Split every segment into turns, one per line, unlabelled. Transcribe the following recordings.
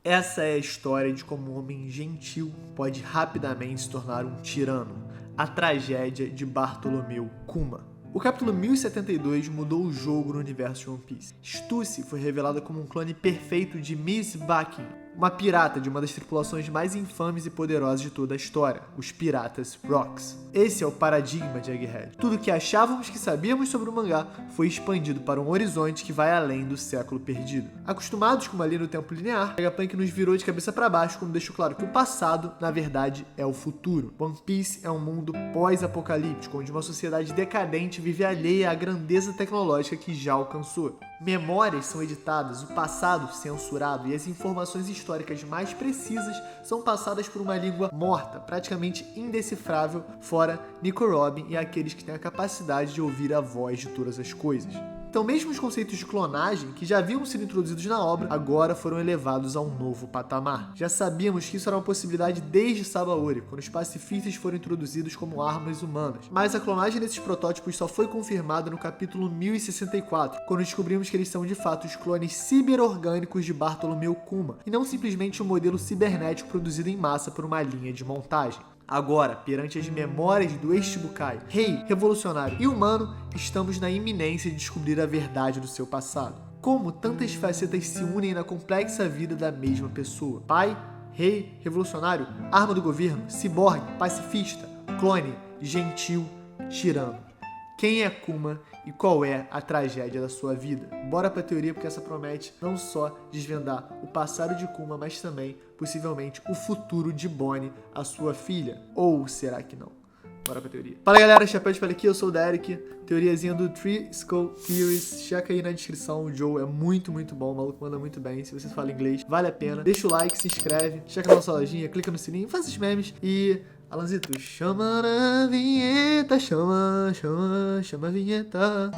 Essa é a história de como um homem gentil pode rapidamente se tornar um tirano. A tragédia de Bartholomew Kuma. O capítulo 1072 mudou o jogo no universo de One Piece. Stussy foi revelada como um clone perfeito de Miss Bakin, uma pirata de uma das tripulações mais infames e poderosas de toda a história, os Piratas Rocks. Esse é o paradigma de Egghead. Tudo que achávamos que sabíamos sobre o mangá foi expandido para um horizonte que vai além do século perdido. Acostumados com uma linha do tempo linear, Vegapunk nos virou de cabeça para baixo quando deixou claro que o passado, na verdade, é o futuro. One Piece é um mundo pós-apocalíptico, onde uma sociedade decadente vive alheia à grandeza tecnológica que já alcançou. Memórias são editadas, o passado censurado e as informações históricas mais precisas são passadas por uma língua morta, praticamente indecifrável, fora Nico Robin e aqueles que têm a capacidade de ouvir a voz de todas as coisas. Então, mesmo os conceitos de clonagem, que já haviam sido introduzidos na obra, agora foram elevados a um novo patamar. Já sabíamos que isso era uma possibilidade desde Sabaody, quando os pacifistas foram introduzidos como armas humanas. Mas a clonagem desses protótipos só foi confirmada no capítulo 1064, quando descobrimos que eles são de fato os clones ciberorgânicos de Bartholomew Kuma, e não simplesmente um modelo cibernético produzido em massa por uma linha de montagem. Agora, perante as memórias do Shichibukai, rei, revolucionário e humano, estamos na iminência de descobrir a verdade do seu passado. Como tantas facetas se unem na complexa vida da mesma pessoa. Pai, rei, revolucionário, arma do governo, ciborgue, pacifista, clone, gentil, tirano. Quem é Kuma e qual é a tragédia da sua vida? Bora pra teoria, porque essa promete não só desvendar o passado de Kuma, mas também, possivelmente, o futuro de Bonnie, a sua filha. Ou será que não? Bora pra teoria. Fala galera, Chapéu de Palha aqui, eu sou o Derek. Teoriazinha do Three Skull Theories. Checa aí na descrição, o Joe é muito bom, o maluco manda muito bem. Se você fala inglês, vale a pena. Deixa o like, se inscreve, checa a nossa lojinha, clica no sininho, faz esses memes e... Alanzito, chama na vinheta, chama a vinheta.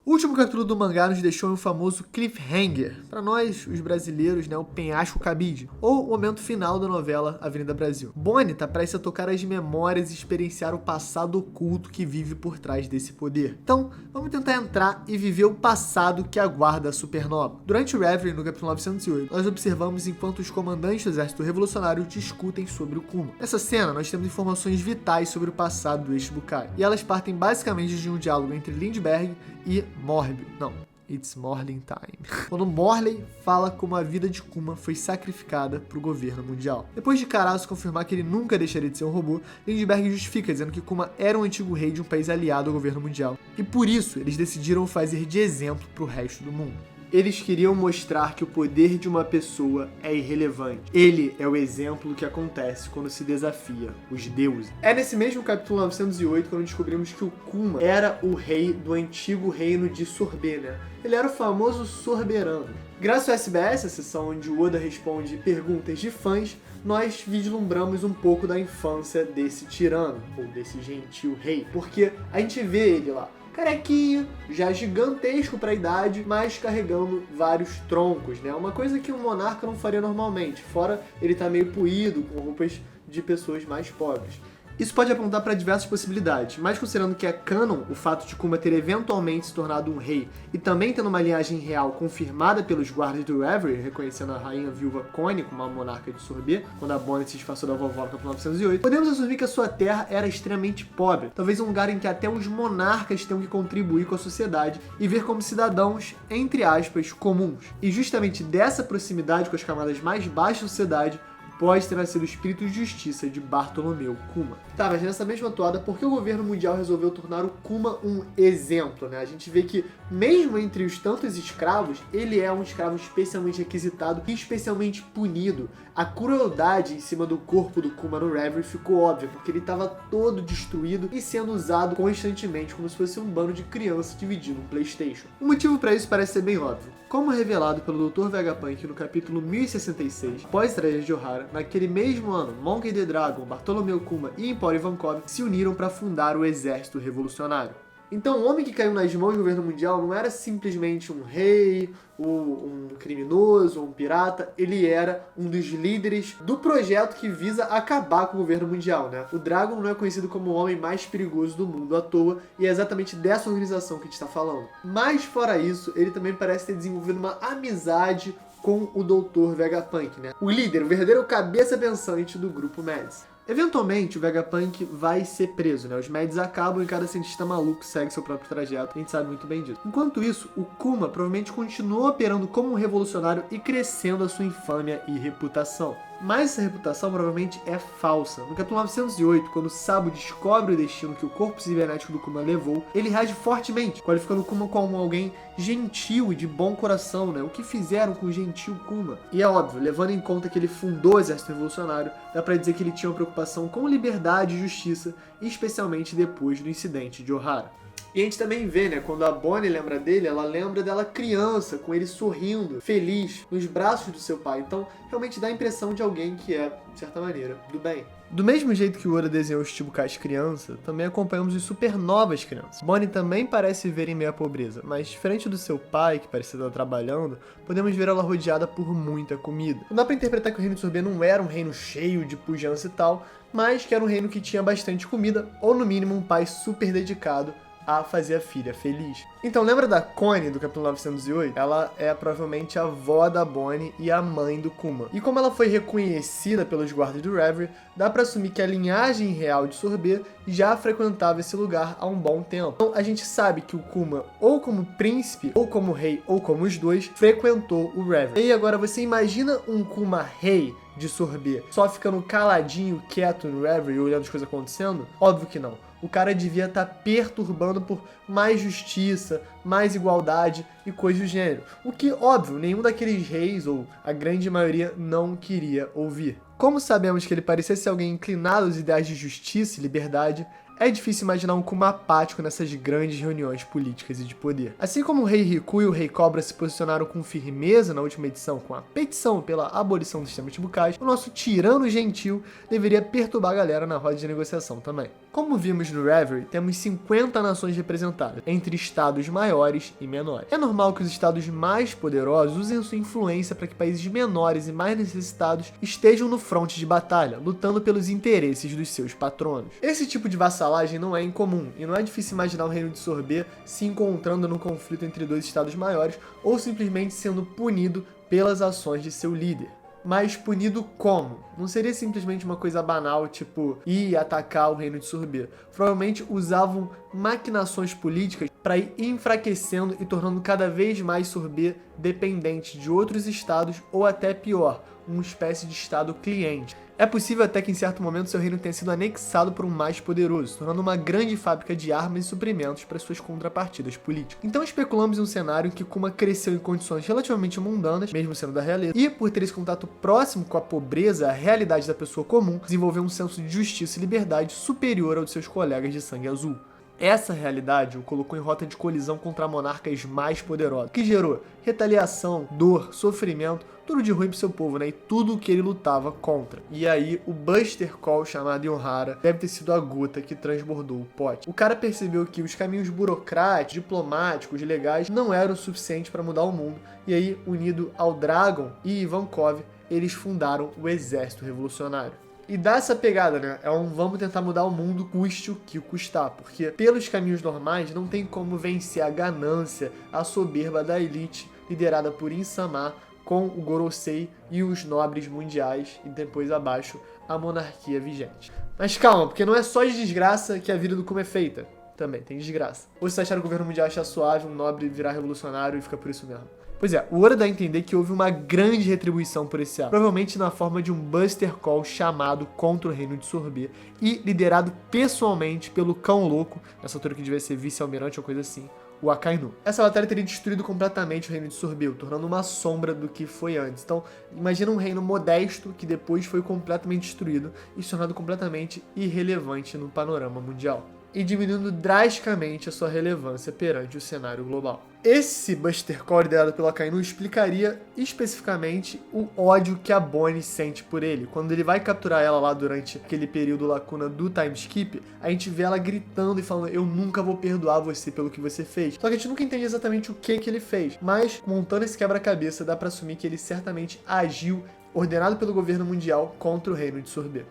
O último capítulo do mangá nos deixou em um famoso cliffhanger. Para nós, os brasileiros, o penhasco cabide, ou o momento final da novela Avenida Brasil. Bonnie tá prestes a tocar as memórias e experienciar o passado oculto que vive por trás desse poder. Então, vamos tentar entrar e viver o passado que aguarda a supernova. Durante o Reverie, no capítulo 908, nós observamos enquanto os comandantes do exército revolucionário discutem sobre o Kuma. Nessa cena, nós temos informações vitais sobre o passado do Shichibukai, e elas partem basicamente de um diálogo entre Lindbergh e Morbius. Não, it's Morley time. Quando Morley fala como a vida de Kuma foi sacrificada para o governo mundial. Depois de Caraço confirmar que ele nunca deixaria de ser um robô, Lindbergh justifica dizendo que Kuma era um antigo rei de um país aliado ao governo mundial. E por isso, eles decidiram fazer de exemplo para o resto do mundo. Eles queriam mostrar que o poder de uma pessoa é irrelevante. Ele é o exemplo que acontece quando se desafia os deuses. É nesse mesmo capítulo 908 quando descobrimos que o Kuma era o rei do antigo reino de Sorbet, Ele era o famoso Sorberano. Graças ao SBS, a sessão onde o Oda responde perguntas de fãs, nós vislumbramos um pouco da infância desse tirano, ou desse gentil rei, porque a gente vê ele lá, carequinha, já gigantesco para a idade, mas carregando vários troncos, Uma coisa que um monarca não faria normalmente, fora ele tá meio puído, com roupas de pessoas mais pobres. Isso pode apontar para diversas possibilidades, mas considerando que é canon o fato de Kuma ter eventualmente se tornado um rei e também tendo uma linhagem real confirmada pelos guardas do Reverie, reconhecendo a rainha viúva Connie como uma monarca de Sorbet, quando a Bonnie se disfarçou da vovó no capítulo 908, podemos assumir que a sua terra era extremamente pobre, talvez um lugar em que até os monarcas tenham que contribuir com a sociedade e ver como cidadãos, entre aspas, comuns. E justamente dessa proximidade com as camadas mais baixas da sociedade, pode ter nascido o espírito de justiça de Bartholomew Kuma. Tá, mas nessa mesma toada, por que o governo mundial resolveu tornar o Kuma um exemplo, A gente vê que, mesmo entre os tantos escravos, ele é um escravo especialmente requisitado e especialmente punido. A crueldade em cima do corpo do Kuma no Reverie ficou óbvia, porque ele estava todo destruído e sendo usado constantemente como se fosse um bando de criança dividindo um PlayStation. O motivo para isso parece ser bem óbvio. Como revelado pelo Dr. Vegapunk no capítulo 1066, pós-tragédia de Ohara, naquele mesmo ano, Monkey D. Dragon, Bartholomew Kuma e Emporio Ivankov se uniram para fundar o Exército Revolucionário. Então o homem que caiu nas mãos do governo mundial não era simplesmente um rei, um criminoso, um pirata, ele era um dos líderes do projeto que visa acabar com o governo mundial, né? O Dragon não é conhecido como o homem mais perigoso do mundo à toa, e é exatamente dessa organização que a gente está falando. Mas fora isso, ele também parece ter desenvolvido uma amizade com o Dr. Vegapunk, né? O líder, o verdadeiro cabeça pensante do grupo Mads. Eventualmente, o Vegapunk vai ser preso, né? Os Mads acabam e cada cientista maluco segue seu próprio trajeto, a gente sabe muito bem disso. Enquanto isso, o Kuma provavelmente continua operando como um revolucionário e crescendo a sua infâmia e reputação. Mas essa reputação provavelmente é falsa. No capítulo 908, quando Sabo descobre o destino que o corpo cibernético do Kuma levou, ele reage fortemente, qualificando o Kuma como alguém gentil e de bom coração, né? O que fizeram com o gentil Kuma? E é óbvio, levando em conta que ele fundou o exército revolucionário, dá pra dizer que ele tinha uma preocupação com liberdade e justiça, especialmente depois do incidente de Ohara. E a gente também vê, né, quando a Bonnie lembra dele, ela lembra dela criança, com ele sorrindo, feliz, nos braços do seu pai. Então, realmente dá a impressão de alguém que é, de certa maneira, do bem. Do mesmo jeito que o Oda desenhou os Chichibukais criança, também acompanhamos os supernovas crianças. Bonnie também parece viver em meio à pobreza, mas diferente do seu pai, que parecia estar trabalhando, podemos ver ela rodeada por muita comida. Não dá pra interpretar que o reino de Sorbet não era um reino cheio de pujança e tal, mas que era um reino que tinha bastante comida, ou no mínimo um pai super dedicado a fazer a filha feliz. Então, lembra da Connie do capítulo 908? Ela é provavelmente a avó da Bonnie e a mãe do Kuma. E como ela foi reconhecida pelos guardas do Reverie, dá pra assumir que a linhagem real de Sorbet já frequentava esse lugar há um bom tempo. Então, a gente sabe que o Kuma, ou como príncipe, ou como rei, ou como os dois, frequentou o Reverie. E agora, você imagina um Kuma rei de Sorbet só ficando caladinho, quieto no Reverie, olhando as coisas acontecendo? Óbvio que não. O cara devia estar perturbando por mais justiça, mais igualdade e coisas do gênero. O que, óbvio, nenhum daqueles reis, ou a grande maioria, não queria ouvir. Como sabemos que ele parecia ser alguém inclinado aos ideais de justiça e liberdade, é difícil imaginar um Kuma apático nessas grandes reuniões políticas e de poder. Assim como o Rei Riku e o Rei Cobra se posicionaram com firmeza na última edição com a petição pela abolição dos sistemas Chichibukais, o nosso tirano gentil deveria perturbar a galera na roda de negociação também. Como vimos no Reverie, temos 50 nações representadas, entre estados maiores e menores. É normal que os estados mais poderosos usem sua influência para que países menores e mais necessitados estejam no fronte de batalha, lutando pelos interesses dos seus patronos. Esse tipo de vassalagem não é incomum, e não é difícil imaginar o reino de Sorbet se encontrando num conflito entre dois estados maiores, ou simplesmente sendo punido pelas ações de seu líder. Mas punido como? Não seria simplesmente uma coisa banal, tipo ir atacar o reino de Sorbet. Provavelmente usavam maquinações políticas para ir enfraquecendo e tornando cada vez mais Sorbet dependente de outros estados, ou até pior, uma espécie de estado cliente. É possível até que em certo momento seu reino tenha sido anexado por um mais poderoso, tornando uma grande fábrica de armas e suprimentos para suas contrapartidas políticas. Então especulamos em um cenário em que Kuma cresceu em condições relativamente mundanas, mesmo sendo da realeza, e por ter esse contato próximo com a pobreza, a realidade da pessoa comum, desenvolveu um senso de justiça e liberdade superior ao de seus colegas de sangue azul. Essa realidade o colocou em rota de colisão contra monarcas mais poderosos, que gerou retaliação, dor, sofrimento, tudo de ruim pro seu povo, né? E tudo o que ele lutava contra. E aí, o Buster Call chamado Ohara deve ter sido a gota que transbordou o pote. O cara percebeu que os caminhos burocráticos, diplomáticos, legais não eram o suficiente para mudar o mundo. E aí, unido ao Dragon e Ivankov, eles fundaram o Exército Revolucionário. E dá essa pegada, né? É um vamos tentar mudar o mundo, custe o que custar. Porque pelos caminhos normais não tem como vencer a ganância, a soberba da elite liderada por Insama, com o Gorosei e os nobres mundiais, e depois abaixo a monarquia vigente. Mas calma, porque não é só de desgraça que a vida do Kuma é feita. Também tem desgraça. Ou vocês acharam que o governo mundial achar suave um nobre virar revolucionário e fica por isso mesmo? Pois é, o Oda dá a entender que houve uma grande retribuição por esse ato, provavelmente na forma de um Buster Call chamado contra o reino de Sorbet e liderado pessoalmente pelo Cão Louco, nessa altura que devia ser vice-almirante ou coisa assim, o Akainu. Essa batalha teria destruído completamente o reino de Sorbet, tornando uma sombra do que foi antes. Então, imagina um reino modesto que depois foi completamente destruído e se tornado completamente irrelevante no panorama mundial. e diminuindo drasticamente a sua relevância perante o cenário global. Esse Buster Call liderado pelo Akainu explicaria especificamente o ódio que a Bonnie sente por ele. Quando ele vai capturar ela lá durante aquele período lacuna do time skip, a gente vê ela gritando e falando: eu nunca vou perdoar você pelo que você fez. Só que a gente nunca entende exatamente o que ele fez, mas montando esse quebra-cabeça dá pra assumir que ele certamente agiu ordenado pelo governo mundial contra o reino de Sorbet.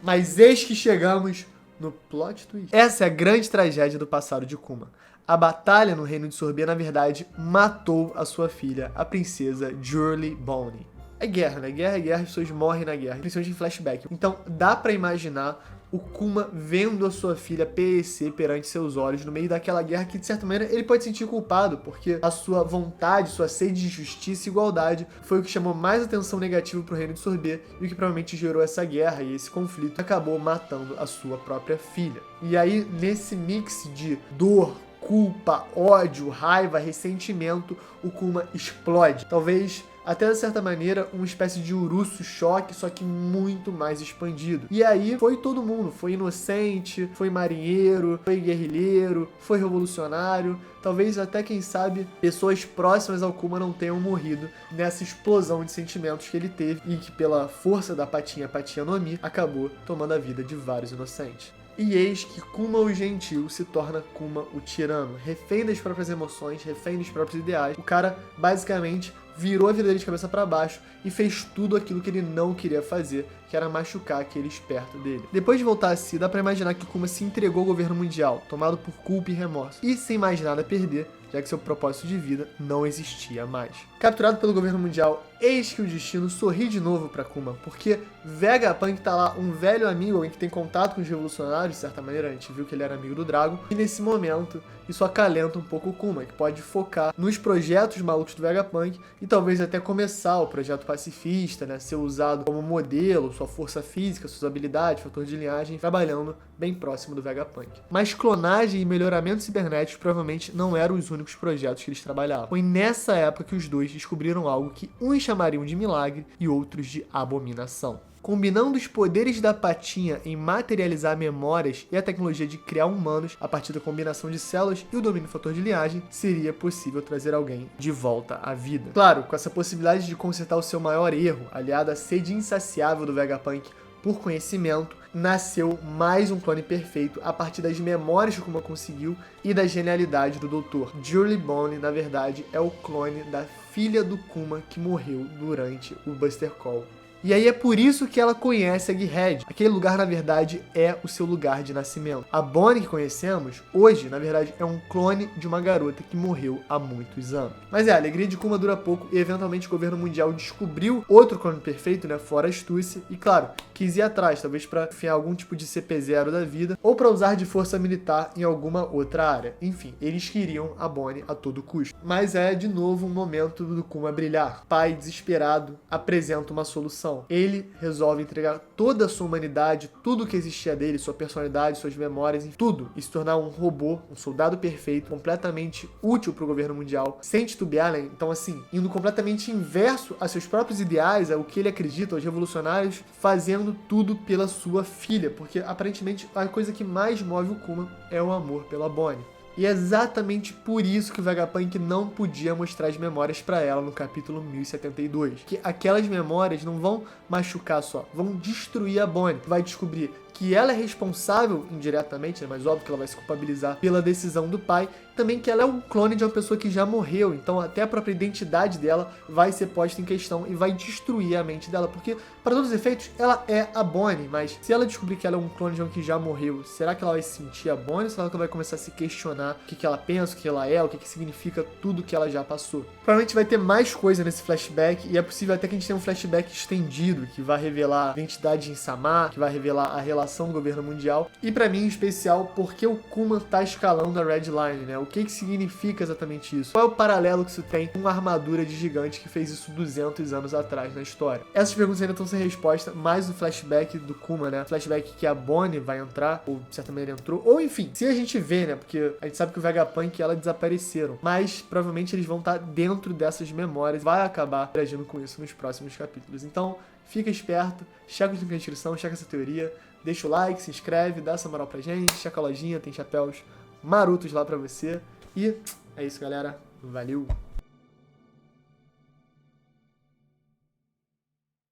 Mas eis que chegamos no plot twist. Essa é a grande tragédia do passado de Kuma. A batalha no reino de Sorbet, na verdade, matou a sua filha, a princesa Jurley Bonnie. É guerra, né? Guerra é guerra, as pessoas morrem na guerra, principalmente em flashback. Então, dá pra imaginar o Kuma vendo a sua filha perecer perante seus olhos no meio daquela guerra que, de certa maneira, ele pode se sentir culpado, porque a sua vontade, sua sede de justiça e igualdade foi o que chamou mais atenção negativa pro reino de Sorbet e o que provavelmente gerou essa guerra e esse conflito acabou matando a sua própria filha. E aí, nesse mix de dor, culpa, ódio, raiva, ressentimento, o Kuma explode. Talvez, até de certa maneira, uma espécie de Urushu choque, só que muito mais expandido. E aí foi todo mundo, foi inocente, foi marinheiro, foi guerrilheiro, foi revolucionário, talvez até, quem sabe, pessoas próximas ao Kuma não tenham morrido nessa explosão de sentimentos que ele teve e que, pela força da Patinha no Mi, acabou tomando a vida de vários inocentes. E eis que Kuma o gentil se torna Kuma o tirano, refém das próprias emoções, refém dos próprios ideais. O cara basicamente virou a vida dele de cabeça para baixo e fez tudo aquilo que ele não queria fazer, que era machucar aquele esperto dele. Depois de voltar a si, dá pra imaginar que Kuma se entregou ao governo mundial, tomado por culpa e remorso, e sem mais nada a perder, já que seu propósito de vida não existia mais. Capturado pelo governo mundial, eis que o destino sorri de novo para Kuma, porque Vegapunk tá lá, um velho amigo, alguém que tem contato com os revolucionários, de certa maneira, a gente viu que ele era amigo do Dragon, e nesse momento isso acalenta um pouco o Kuma, que pode focar nos projetos malucos do Vegapunk e talvez até começar o projeto pacifista, né, ser usado como modelo, sua força física, suas habilidades, fator de linhagem, trabalhando bem próximo do Vegapunk. Mas clonagem e melhoramento cibernético provavelmente não eram os únicos projetos que eles trabalhavam. Foi nessa época que os dois descobriram algo que uns chamariam de milagre e outros de abominação. Combinando os poderes da Patinha em materializar memórias e a tecnologia de criar humanos a partir da combinação de células e o domínio do fator de linhagem, seria possível trazer alguém de volta à vida. Claro, com essa possibilidade de consertar o seu maior erro, aliado à sede insaciável do Vegapunk por conhecimento, nasceu mais um clone perfeito a partir das memórias que o Kuma conseguiu e da genialidade do Doutor. Jurley Bonnie, na verdade, é o clone da filha do Kuma que morreu durante o Buster Call. E aí é por isso que ela conhece a Egghead. Aquele lugar, na verdade, é o seu lugar de nascimento. A Bonnie que conhecemos, hoje, na verdade, é um clone de uma garota que morreu há muitos anos. Mas a alegria de Kuma dura pouco e, eventualmente, o governo mundial descobriu outro clone perfeito, né, fora a astúcia, e, claro, quis ir atrás, talvez para enfiar algum tipo de CP0 da vida, ou para usar de força militar em alguma outra área. Enfim, eles queriam a Bonnie a todo custo. Mas é, de novo, um momento do Kuma brilhar. Pai, desesperado, apresenta uma solução. Ele resolve entregar toda a sua humanidade, tudo que existia dele, sua personalidade, suas memórias, tudo, e se tornar um robô, um soldado perfeito, completamente útil para o governo mundial, sem titubear, né? Então, assim, indo completamente inverso a seus próprios ideais, ao que ele acredita, aos revolucionários, fazendo tudo pela sua filha, porque aparentemente a coisa que mais move o Kuma é o amor pela Bonnie. E é exatamente por isso que o Vegapunk não podia mostrar as memórias pra ela no capítulo 1072. Que aquelas memórias não vão machucar só, vão destruir a Bonnie. Vai descobrir que ela é responsável indiretamente, né, mas óbvio que ela vai se culpabilizar pela decisão do pai, também que ela é um clone de uma pessoa que já morreu, então até a própria identidade dela vai ser posta em questão e vai destruir a mente dela, porque para todos os efeitos ela é a Bonnie, mas se ela descobrir que ela é um clone de alguém que já morreu, será que ela vai se sentir a Bonnie ou será que ela vai começar a se questionar o que ela pensa, o que ela é, o que significa tudo que ela já passou? Provavelmente vai ter mais coisa nesse flashback e é possível até que a gente tenha um flashback estendido que vai revelar a identidade de Insama, que vai revelar a relação do governo mundial e pra mim em especial porque o Kuma tá escalando a Red Line, né? O que significa exatamente isso? Qual é o paralelo que isso tem com uma armadura de gigante que fez isso 200 anos atrás na história? Essas perguntas ainda estão sem resposta, mais o flashback do Kuma, né? Flashback que a Bonnie vai entrar, ou de certa maneira entrou, ou enfim, se a gente vê, né? Porque a gente sabe que o Vegapunk e ela desapareceram, mas provavelmente eles vão estar dentro dessas memórias, vai acabar interagindo com isso nos próximos capítulos. Então, fica esperto, checa o link na descrição, checa essa teoria, deixa o like, se inscreve, dá essa moral pra gente. Checa a lojinha, tem chapéus marotos lá pra você. E é isso, galera. Valeu!